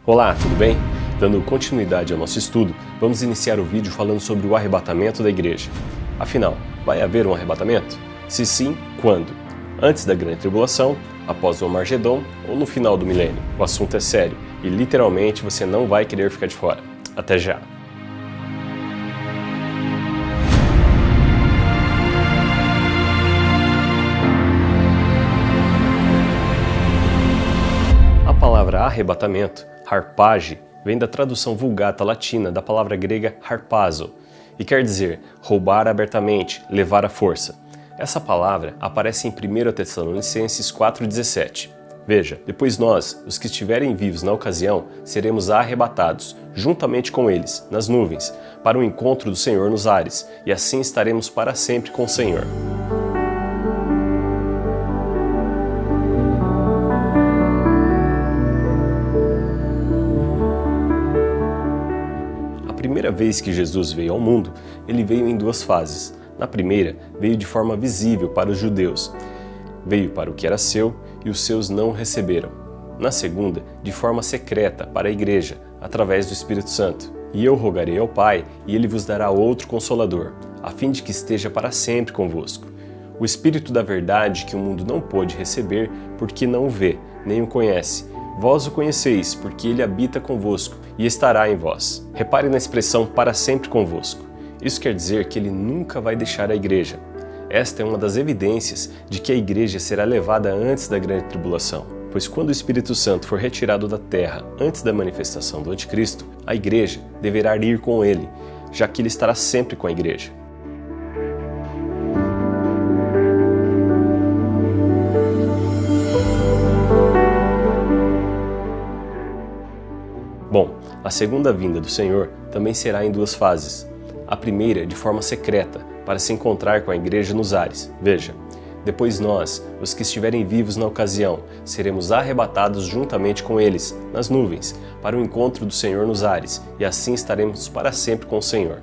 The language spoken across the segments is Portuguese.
Olá, tudo bem? Dando continuidade ao nosso estudo, vamos iniciar o vídeo falando sobre o arrebatamento da igreja. Afinal, vai haver um arrebatamento? Se sim, quando? Antes da grande tribulação, após o Armagedon ou no final do milênio? O assunto é sério e literalmente você não vai querer ficar de fora. Até já! A palavra arrebatamento, harpage, vem da tradução vulgata latina da palavra grega harpazo, e quer dizer roubar abertamente, levar à força. Essa palavra aparece em 1 Tessalonicenses 4,17. Veja, depois nós, os que estiverem vivos na ocasião, seremos arrebatados, juntamente com eles, nas nuvens, para o encontro do Senhor nos ares, e assim estaremos para sempre com o Senhor. A primeira vez que Jesus veio ao mundo, ele veio em duas fases. Na primeira, veio de forma visível para os judeus. Veio para o que era seu e os seus não o receberam. Na segunda, de forma secreta para a igreja, através do Espírito Santo. E eu rogarei ao Pai, e ele vos dará outro Consolador, a fim de que esteja para sempre convosco. O Espírito da verdade que o mundo não pôde receber, porque não o vê, nem o conhece. Vós o conheceis, porque ele habita convosco e estará em vós. Repare na expressão para sempre convosco. Isso quer dizer que ele nunca vai deixar a igreja. Esta é uma das evidências de que a igreja será levada antes da grande tribulação. Pois quando o Espírito Santo for retirado da terra antes da manifestação do Anticristo, a igreja deverá ir com ele, já que ele estará sempre com a igreja. Bom, a segunda vinda do Senhor também será em duas fases. A primeira de forma secreta, para se encontrar com a igreja nos ares. Veja, depois nós, os que estiverem vivos na ocasião, seremos arrebatados juntamente com eles, nas nuvens, para o encontro do Senhor nos ares, e assim estaremos para sempre com o Senhor.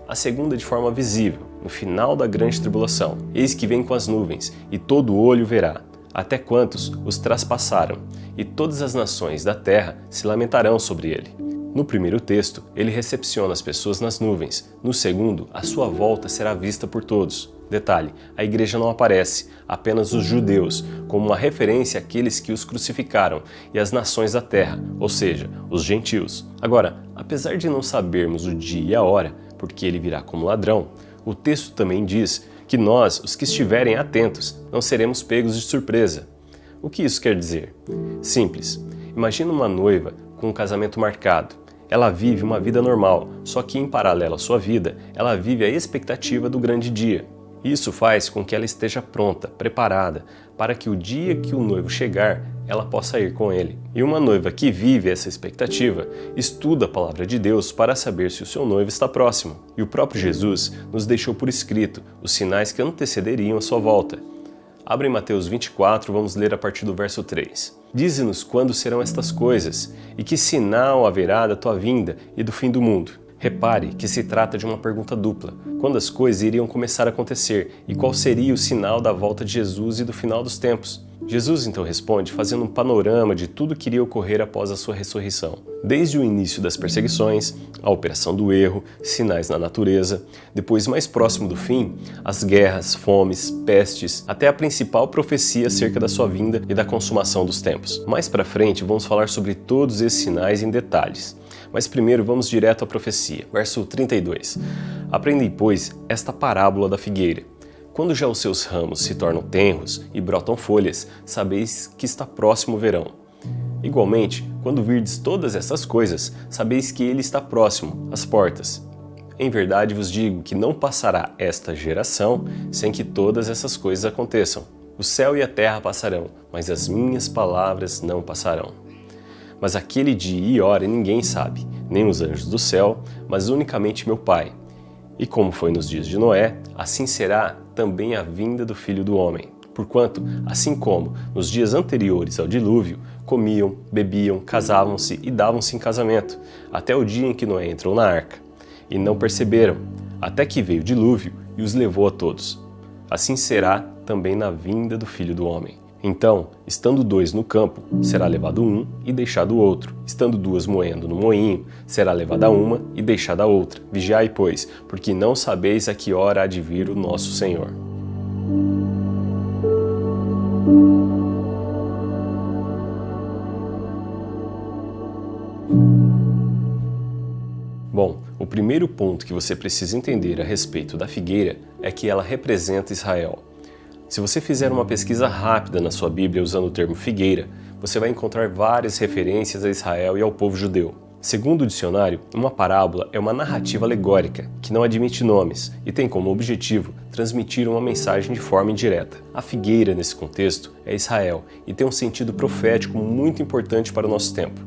A segunda de forma visível, no final da grande tribulação. Eis que vem com as nuvens, e todo olho verá, até quantos os traspassaram, e todas as nações da terra se lamentarão sobre ele. No primeiro texto, ele recepciona as pessoas nas nuvens. No segundo, a sua volta será vista por todos. Detalhe, a igreja não aparece, apenas os judeus, como uma referência àqueles que os crucificaram e às nações da terra, ou seja, os gentios. Agora, apesar de não sabermos o dia e a hora, porque ele virá como ladrão, o texto também diz que nós, os que estiverem atentos, não seremos pegos de surpresa. O que isso quer dizer? Simples. Imagina uma noiva com um casamento marcado. Ela vive uma vida normal, só que em paralelo à sua vida, ela vive a expectativa do grande dia. Isso faz com que ela esteja pronta, preparada, para que o dia que o noivo chegar, ela possa ir com ele. E uma noiva que vive essa expectativa, estuda a palavra de Deus para saber se o seu noivo está próximo. E o próprio Jesus nos deixou por escrito os sinais que antecederiam a sua volta. Abre em Mateus 24, vamos ler a partir do verso 3. Dize-nos quando serão estas coisas, e que sinal haverá da tua vinda e do fim do mundo. Repare que se trata de uma pergunta dupla. Quando as coisas iriam começar a acontecer, e qual seria o sinal da volta de Jesus e do final dos tempos? Jesus então responde fazendo um panorama de tudo que iria ocorrer após a sua ressurreição. Desde o início das perseguições, a operação do erro, sinais na natureza, depois mais próximo do fim, as guerras, fomes, pestes, até a principal profecia acerca da sua vinda e da consumação dos tempos. Mais para frente vamos falar sobre todos esses sinais em detalhes. Mas primeiro vamos direto à profecia. Verso 32. Aprendei, pois, esta parábola da figueira. Quando já os seus ramos se tornam tenros e brotam folhas, sabeis que está próximo o verão. Igualmente, quando virdes todas essas coisas, sabeis que ele está próximo, às portas. Em verdade vos digo que não passará esta geração sem que todas essas coisas aconteçam. O céu e a terra passarão, mas as minhas palavras não passarão. Mas aquele dia e hora ninguém sabe, nem os anjos do céu, mas unicamente meu Pai. E como foi nos dias de Noé, assim será também a vinda do Filho do Homem. Porquanto, assim como nos dias anteriores ao dilúvio, comiam, bebiam, casavam-se e davam-se em casamento, até o dia em que Noé entrou na arca. E não perceberam, até que veio o dilúvio e os levou a todos. Assim será também na vinda do Filho do Homem. Então, estando 2 no campo, será levado um e deixado o outro. Estando 2 moendo no moinho, será levada uma e deixada a outra. Vigiai, pois, porque não sabeis a que hora há de vir o nosso Senhor. Bom, o primeiro ponto que você precisa entender a respeito da figueira é que ela representa Israel. Se você fizer uma pesquisa rápida na sua Bíblia usando o termo figueira, você vai encontrar várias referências a Israel e ao povo judeu. Segundo o dicionário, uma parábola é uma narrativa alegórica que não admite nomes e tem como objetivo transmitir uma mensagem de forma indireta. A figueira, nesse contexto, é Israel e tem um sentido profético muito importante para o nosso tempo,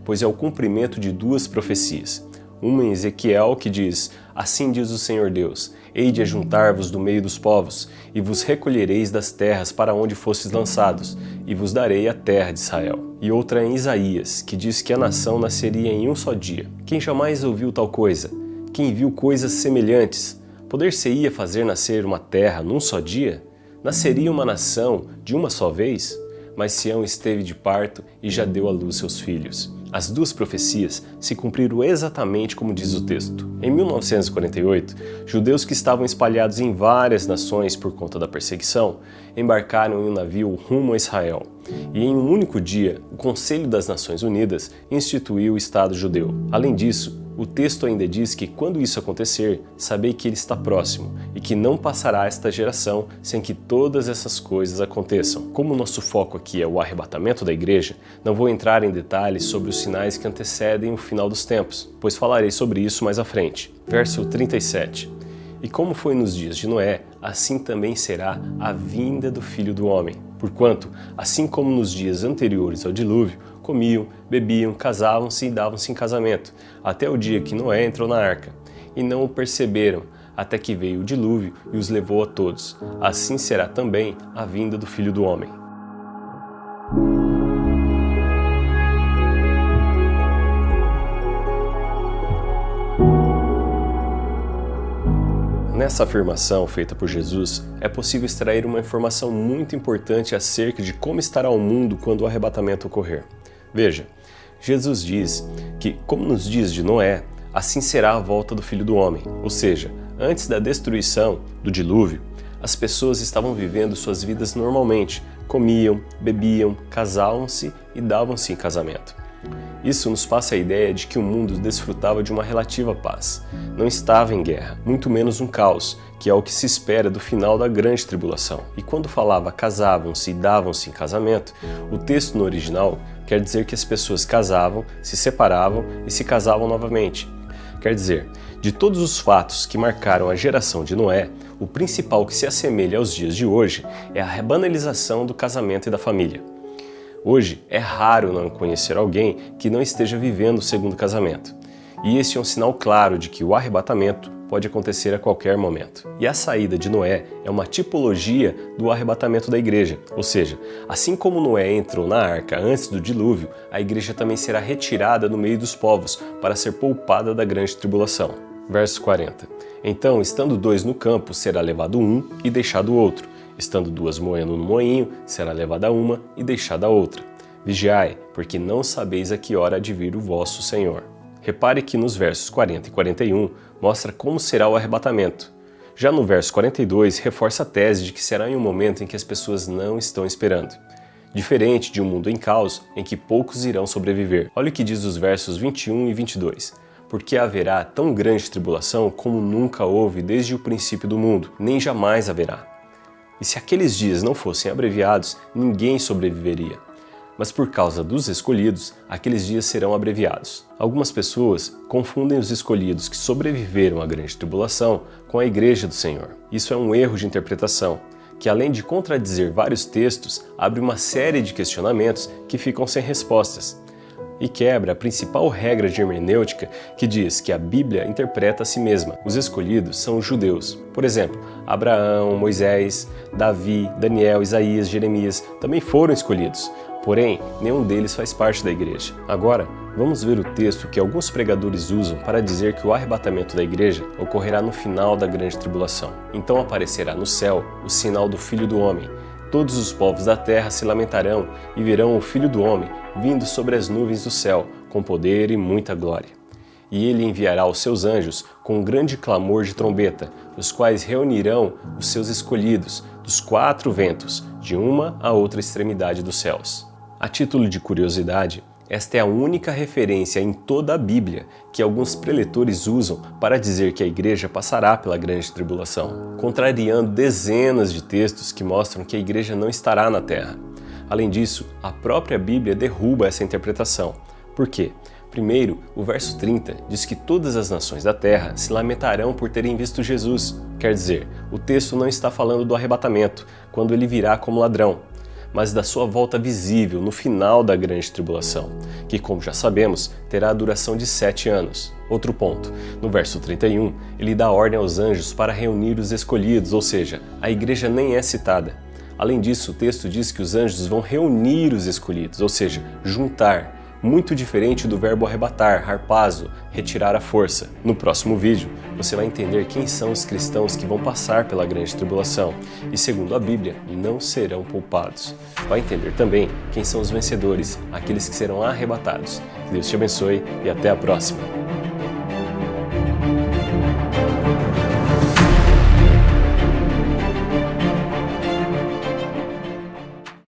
pois é o cumprimento de duas profecias. Uma em Ezequiel que diz: Assim diz o Senhor Deus, hei de ajuntar-vos do meio dos povos, e vos recolhereis das terras para onde fostes lançados, e vos darei a terra de Israel. E outra em Isaías, que diz que a nação nasceria em um só dia. Quem jamais ouviu tal coisa? Quem viu coisas semelhantes? Poder-se-ia fazer nascer uma terra num só dia? Nasceria uma nação de uma só vez? Mas Sião esteve de parto e já deu à luz seus filhos. As duas profecias se cumpriram exatamente como diz o texto. Em 1948, judeus que estavam espalhados em várias nações por conta da perseguição, embarcaram em um navio rumo a Israel. E em um único dia, o Conselho das Nações Unidas instituiu o Estado judeu. Além disso, o texto ainda diz que quando isso acontecer, sabei que ele está próximo e que não passará esta geração sem que todas essas coisas aconteçam. Como o nosso foco aqui é o arrebatamento da igreja, não vou entrar em detalhes sobre os sinais que antecedem o final dos tempos, pois falarei sobre isso mais à frente. Verso 37. E como foi nos dias de Noé, assim também será a vinda do Filho do Homem. Porquanto, assim como nos dias anteriores ao dilúvio, comiam, bebiam, casavam-se e davam-se em casamento, até o dia que Noé entrou na arca. E não o perceberam, até que veio o dilúvio e os levou a todos. Assim será também a vinda do Filho do Homem. Nessa afirmação feita por Jesus, é possível extrair uma informação muito importante acerca de como estará o mundo quando o arrebatamento ocorrer. Veja, Jesus diz que, como nos dias de Noé, assim será a volta do Filho do Homem, ou seja, antes da destruição, do dilúvio, as pessoas estavam vivendo suas vidas normalmente, comiam, bebiam, casavam-se e davam-se em casamento. Isso nos passa a ideia de que o mundo desfrutava de uma relativa paz. Não estava em guerra, muito menos um caos, que é o que se espera do final da grande tribulação. E quando falava casavam-se e davam-se em casamento, o texto no original quer dizer que as pessoas casavam, se separavam e se casavam novamente. Quer dizer, de todos os fatos que marcaram a geração de Noé, o principal que se assemelha aos dias de hoje é a rebanalização do casamento e da família. Hoje é raro não conhecer alguém que não esteja vivendo o segundo casamento. E este é um sinal claro de que o arrebatamento pode acontecer a qualquer momento. E a saída de Noé é uma tipologia do arrebatamento da igreja, ou seja, assim como Noé entrou na arca antes do dilúvio, a igreja também será retirada do meio dos povos para ser poupada da grande tribulação. Verso 40. Então, estando 2 no campo, será levado um e deixado o outro. Estando 2 moendo no moinho, será levada uma e deixada a outra. Vigiai, porque não sabeis a que hora há de vir o vosso Senhor. Repare que nos versos 40 e 41 mostra como será o arrebatamento. Já no verso 42 reforça a tese de que será em um momento em que as pessoas não estão esperando. Diferente de um mundo em caos em que poucos irão sobreviver. Olha o que diz os versos 21 e 22. Porque haverá tão grande tribulação como nunca houve desde o princípio do mundo, nem jamais haverá. E se aqueles dias não fossem abreviados, ninguém sobreviveria. Mas por causa dos escolhidos, aqueles dias serão abreviados. Algumas pessoas confundem os escolhidos que sobreviveram à grande tribulação com a igreja do Senhor. Isso é um erro de interpretação, que além de contradizer vários textos, abre uma série de questionamentos que ficam sem respostas. E quebra a principal regra de hermenêutica que diz que a Bíblia interpreta a si mesma. Os escolhidos são os judeus. Por exemplo, Abraão, Moisés, Davi, Daniel, Isaías, Jeremias também foram escolhidos. Porém, nenhum deles faz parte da igreja. Agora, vamos ver o texto que alguns pregadores usam para dizer que o arrebatamento da igreja ocorrerá no final da grande tribulação. Então aparecerá no céu o sinal do Filho do Homem. Todos os povos da terra se lamentarão e verão o Filho do Homem vindo sobre as nuvens do céu, com poder e muita glória. E ele enviará os seus anjos com um grande clamor de trombeta, os quais reunirão os seus escolhidos dos 4 ventos, de uma a outra extremidade dos céus. A título de curiosidade, esta é a única referência em toda a Bíblia que alguns preletores usam para dizer que a igreja passará pela grande tribulação, contrariando dezenas de textos que mostram que a igreja não estará na terra. Além disso, a própria Bíblia derruba essa interpretação. Por quê? Primeiro, o verso 30 diz que todas as nações da terra se lamentarão por terem visto Jesus. Quer dizer, o texto não está falando do arrebatamento, quando ele virá como ladrão, mas da sua volta visível no final da grande tribulação, que, como já sabemos, terá a duração de 7 anos. Outro ponto, no verso 31, ele dá ordem aos anjos para reunir os escolhidos, ou seja, a igreja nem é citada. Além disso, o texto diz que os anjos vão reunir os escolhidos, ou seja, juntar, muito diferente do verbo arrebatar, harpazo, retirar a força. No próximo vídeo, você vai entender quem são os cristãos que vão passar pela grande tribulação e, segundo a Bíblia, não serão poupados. Vai entender também quem são os vencedores, aqueles que serão arrebatados. Que Deus te abençoe e até a próxima!